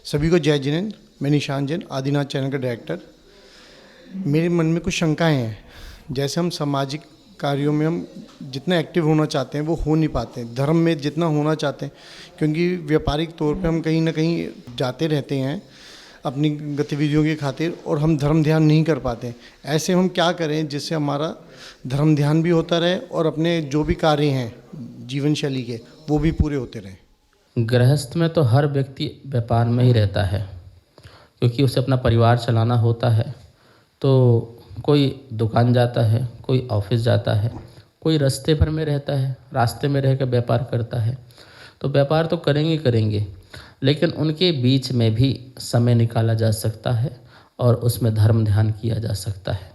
सभी को जय जिनेन्द्र। मैं निशान जैन, आदिनाथ चैनल का डायरेक्टर। मेरे मन में कुछ शंकाएं हैं। जैसे हम सामाजिक कार्यों में हम जितना एक्टिव होना चाहते हैं वो हो नहीं पाते हैं, धर्म में जितना होना चाहते हैं, क्योंकि व्यापारिक तौर पे हम कहीं ना कहीं जाते रहते हैं अपनी गतिविधियों की खातिर, और हम धर्म ध्यान नहीं कर पाते। ऐसे हम क्या करें जिससे हमारा धर्म ध्यान भी होता रहे और अपने जो भी कार्य हैं जीवन शैली के वो भी पूरे होते रहें। गृहस्थ में तो हर व्यक्ति व्यापार में ही रहता है, क्योंकि उसे अपना परिवार चलाना होता है। तो कोई दुकान जाता है, कोई ऑफिस जाता है, कोई रास्ते भर में रहता है, रास्ते में रहकर व्यापार करता है। तो व्यापार तो करेंगे, लेकिन उनके बीच में भी समय निकाला जा सकता है और उसमें धर्म ध्यान किया जा सकता है।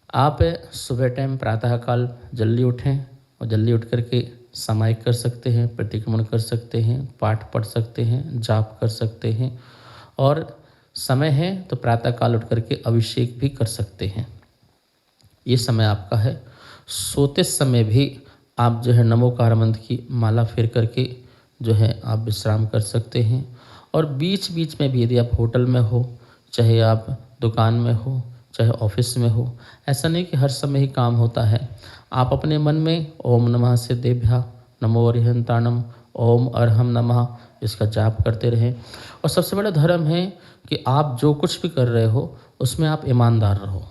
आप सुबह टाइम प्रातःकाल जल्दी उठें और जल्दी उठ करके सामायिक कर सकते हैं, प्रतिक्रमण कर सकते हैं, पाठ पढ़ सकते हैं, जाप कर सकते हैं, और समय है तो प्रातःकाल उठ करके अभिषेक भी कर सकते हैं। ये समय आपका है। सोते समय भी आप जो है नमोकार मंत्र की माला फेर करके जो है आप विश्राम कर सकते हैं। और बीच बीच में भी यदि आप होटल में हो, चाहे आप दुकान में हो, चाहे ऑफिस में हो, ऐसा नहीं कि हर समय ही काम होता है। आप अपने मन में ओम नमः सिद्धेभ्यः नमो अरिहंताणम, ओम अरहम नमः, इसका जाप करते रहें। और सबसे बड़ा धर्म है कि आप जो कुछ भी कर रहे हो उसमें आप ईमानदार रहो।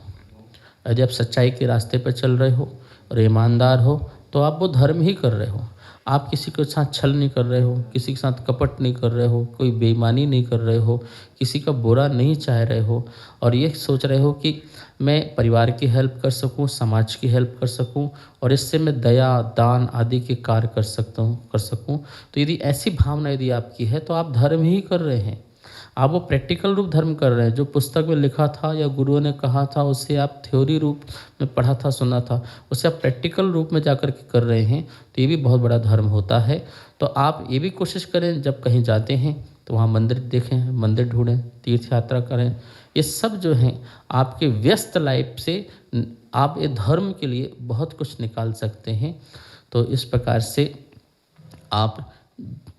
यदि आप सच्चाई के रास्ते पर चल रहे हो और ईमानदार हो तो आप वो धर्म ही कर रहे हो। आप किसी के साथ छल नहीं कर रहे हो, किसी के साथ कपट नहीं कर रहे हो, कोई बेईमानी नहीं कर रहे हो, किसी का बुरा नहीं चाह रहे हो, और ये सोच रहे हो कि मैं परिवार की हेल्प कर सकूं, समाज की हेल्प कर सकूं, और इससे मैं दया दान आदि के कार्य कर सकूं। तो यदि ऐसी भावना यदि आपकी है तो आप धर्म ही कर रहे हैं। आप वो प्रैक्टिकल रूप धर्म कर रहे हैं। जो पुस्तक में लिखा था या गुरुओं ने कहा था उससे आप थ्योरी रूप में पढ़ा था, सुना था, उससे आप प्रैक्टिकल रूप में जाकर के कर रहे हैं, तो ये भी बहुत बड़ा धर्म होता है। तो आप ये भी कोशिश करें जब कहीं जाते हैं तो वहाँ मंदिर देखें, मंदिर ढूंढें, तीर्थ यात्रा करें। ये सब जो हैं आपके व्यस्त लाइफ से आप ये धर्म के लिए बहुत कुछ निकाल सकते हैं। तो इस प्रकार से आप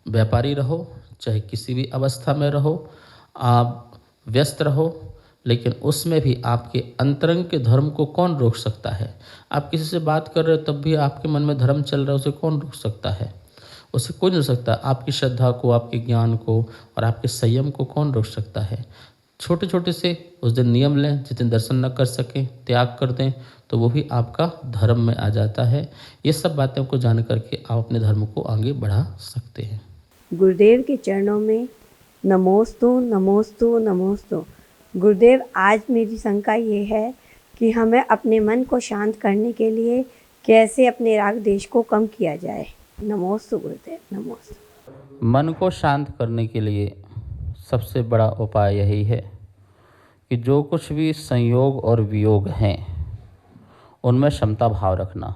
व्यापारी रहो, चाहे किसी भी अवस्था में रहो, आप व्यस्त रहो, लेकिन उसमें भी आपके अंतरंग के धर्म को कौन रोक सकता है। आप किसी से बात कर रहे हो तब भी आपके मन में धर्म चल रहा है, उसे कौन रोक सकता है? उसे कोई नहीं रोक सकता। आपकी श्रद्धा को, आपके ज्ञान को और आपके संयम को कौन रोक सकता है? छोटे छोटे से उस दिन नियम लें, जितने दर्शन न कर सकें त्याग कर दें, तो वो भी आपका धर्म में आ जाता है। ये सब बातों को जान करके आप अपने धर्म को आगे बढ़ा सकते हैं। गुरुदेव के चरणों में नमोस्तु नमोस्तु नमोस्तु। गुरुदेव, आज मेरी शंका ये है कि हमें अपने मन को शांत करने के लिए कैसे अपने राग देश को कम किया जाए। नमोस्तु गुरुदेव, नमोस्तु। मन को शांत करने के लिए सबसे बड़ा उपाय यही है कि जो कुछ भी संयोग और वियोग हैं उनमें क्षमता भाव रखना।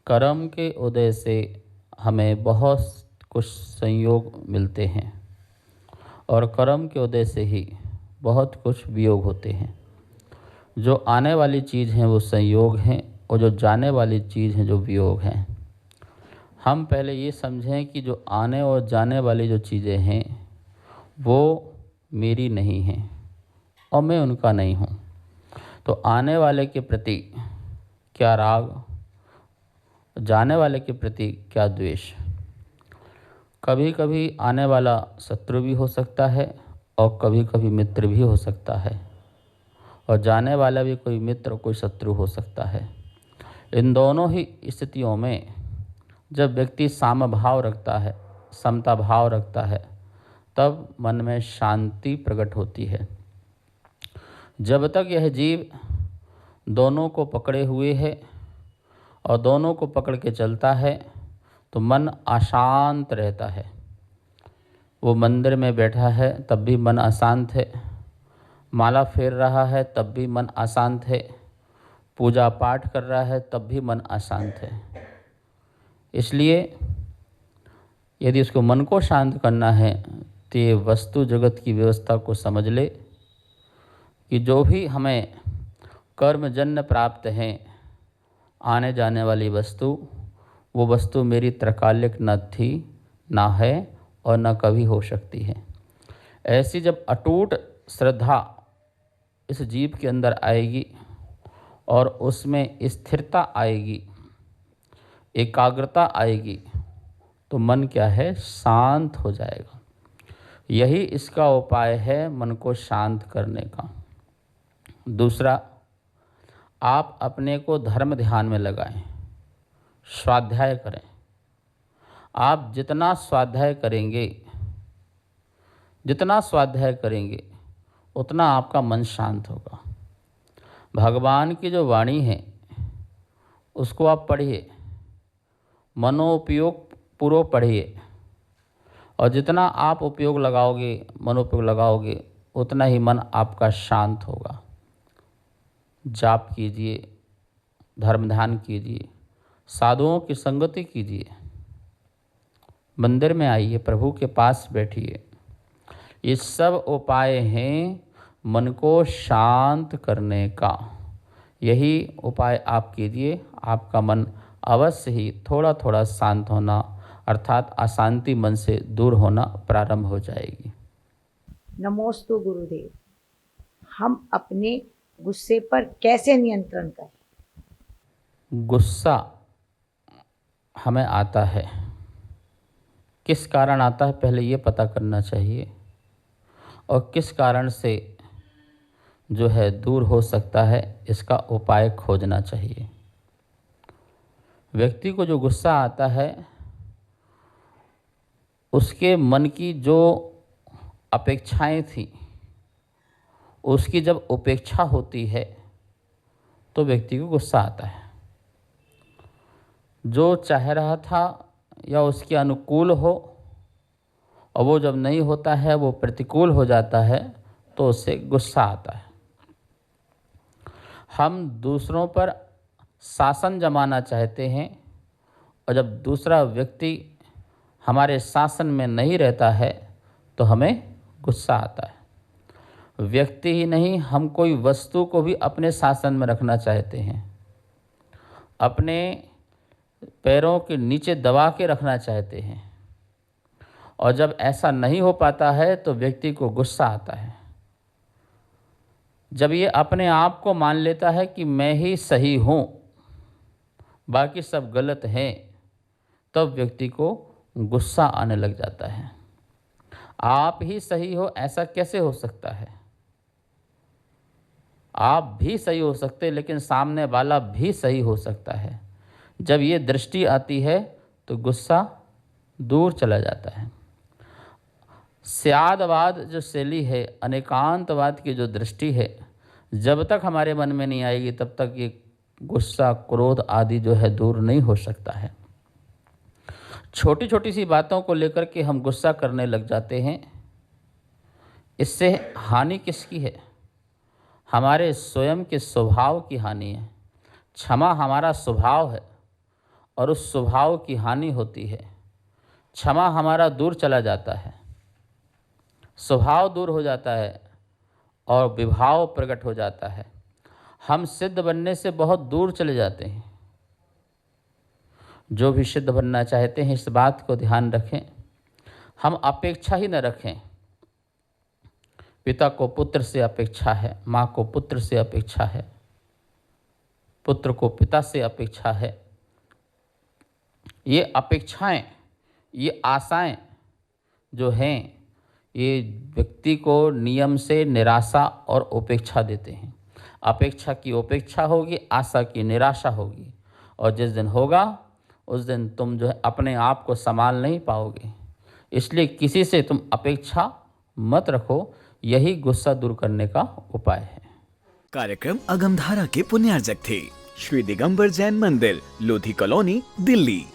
कर्म के उदय से हमें बहुत कुछ संयोग मिलते हैं और कर्म के उदय से ही बहुत कुछ वियोग होते हैं। जो आने वाली चीज़ हैं वो संयोग हैं और जो जाने वाली चीज़ हैं जो वियोग हैं। हम पहले ये समझें कि जो आने और जाने वाली जो चीज़ें हैं वो मेरी नहीं हैं और मैं उनका नहीं हूँ। तो आने वाले के प्रति क्या राग, जाने वाले के प्रति क्या द्वेष। कभी कभी आने वाला शत्रु भी हो सकता है और कभी कभी मित्र भी हो सकता है, और जाने वाला भी कोई मित्र कोई शत्रु हो सकता है। इन दोनों ही स्थितियों में जब व्यक्ति साम भाव रखता है, समता भाव रखता है, तब मन में शांति प्रकट होती है। जब तक यह जीव दोनों को पकड़े हुए है और दोनों को पकड़ के चलता है तो मन अशांत रहता है। वो मंदिर में बैठा है तब भी मन अशांत है, माला फेर रहा है तब भी मन अशांत है, पूजा पाठ कर रहा है तब भी मन अशांत है। इसलिए यदि उसको मन को शांत करना है तो ये वस्तु जगत की व्यवस्था को समझ ले कि जो भी हमें कर्मजन्य प्राप्त हैं, आने जाने वाली वस्तु, वो वस्तु मेरी त्रकालिक न थी, ना है और न कभी हो सकती है। ऐसी जब अटूट श्रद्धा इस जीव के अंदर आएगी और उसमें स्थिरता आएगी, एकाग्रता आएगी, तो मन क्या है, शांत हो जाएगा। यही इसका उपाय है मन को शांत करने का। दूसरा, आप अपने को धर्म ध्यान में लगाएं, स्वाध्याय करें। आप जितना स्वाध्याय करेंगे उतना आपका मन शांत होगा। भगवान की जो वाणी है उसको आप पढ़िए, मनोपयोग पूर्वक पढ़िए, और जितना आप उपयोग लगाओगे, मनोपयोग लगाओगे, उतना ही मन आपका शांत होगा। जाप कीजिए, धर्म ध्यान कीजिए, साधुओं की संगति कीजिए, मंदिर में आइए, प्रभु के पास बैठिए। ये सब उपाय हैं मन को शांत करने का। यही उपाय आप कीजिए, आपका मन अवश्य ही थोड़ा थोड़ा शांत होना अर्थात अशांति मन से दूर होना प्रारंभ हो जाएगी। नमोस्तु गुरुदेव। हम अपने गुस्से पर कैसे नियंत्रण करें? गुस्सा हमें आता है, किस कारण आता है पहले ये पता करना चाहिए, और किस कारण से जो है दूर हो सकता है इसका उपाय खोजना चाहिए। व्यक्ति को जो गुस्सा आता है उसके मन की जो अपेक्षाएं थी उसकी जब उपेक्षा होती है तो व्यक्ति को गुस्सा आता है। जो चाह रहा था या उसके अनुकूल हो और वो जब नहीं होता है, वो प्रतिकूल हो जाता है, तो उससे गुस्सा आता है। हम दूसरों पर शासन जमाना चाहते हैं और जब दूसरा व्यक्ति हमारे शासन में नहीं रहता है तो हमें गुस्सा आता है। व्यक्ति ही नहीं, हम कोई वस्तु को भी अपने शासन में रखना चाहते हैं, अपने पैरों के नीचे दबा के रखना चाहते हैं, और जब ऐसा नहीं हो पाता है तो व्यक्ति को गुस्सा आता है। जब ये अपने आप को मान लेता है कि मैं ही सही हूँ, बाकी सब गलत हैं, तब व्यक्ति को गुस्सा आने लग जाता है। आप ही सही हो ऐसा कैसे हो सकता है? आप भी सही हो सकते लेकिन सामने वाला भी सही हो सकता है। जब ये दृष्टि आती है तो गुस्सा दूर चला जाता है। स्यादवाद जो शैली है, अनेकांतवाद की जो दृष्टि है, जब तक हमारे मन में नहीं आएगी तब तक ये गुस्सा, क्रोध आदि जो है दूर नहीं हो सकता है। छोटी छोटी सी बातों को लेकर के हम गुस्सा करने लग जाते हैं। इससे हानि किसकी है? हमारे स्वयं के स्वभाव की हानि है। क्षमा हमारा स्वभाव है और उस स्वभाव की हानि होती है। क्षमा हमारा दूर चला जाता है, स्वभाव दूर हो जाता है और विभाव प्रकट हो जाता है। हम सिद्ध बनने से बहुत दूर चले जाते हैं। जो भी सिद्ध बनना चाहते हैं इस बात को ध्यान रखें, हम अपेक्षा ही न रखें। पिता को पुत्र से अपेक्षा है, माँ को पुत्र से अपेक्षा है, पुत्र को पिता से अपेक्षा है। ये अपेक्षाएं, ये आशाएं जो हैं, ये व्यक्ति को नियम से निराशा और उपेक्षा देते हैं। अपेक्षा की उपेक्षा होगी, आशा की निराशा होगी, और जिस दिन होगा उस दिन तुम जो है अपने आप को संभाल नहीं पाओगे। इसलिए किसी से तुम अपेक्षा मत रखो, यही गुस्सा दूर करने का उपाय है। कार्यक्रम अगमधारा के पुण्यार्जक थे श्री दिगंबर जैन मंदिर, लोधी कॉलोनी, दिल्ली।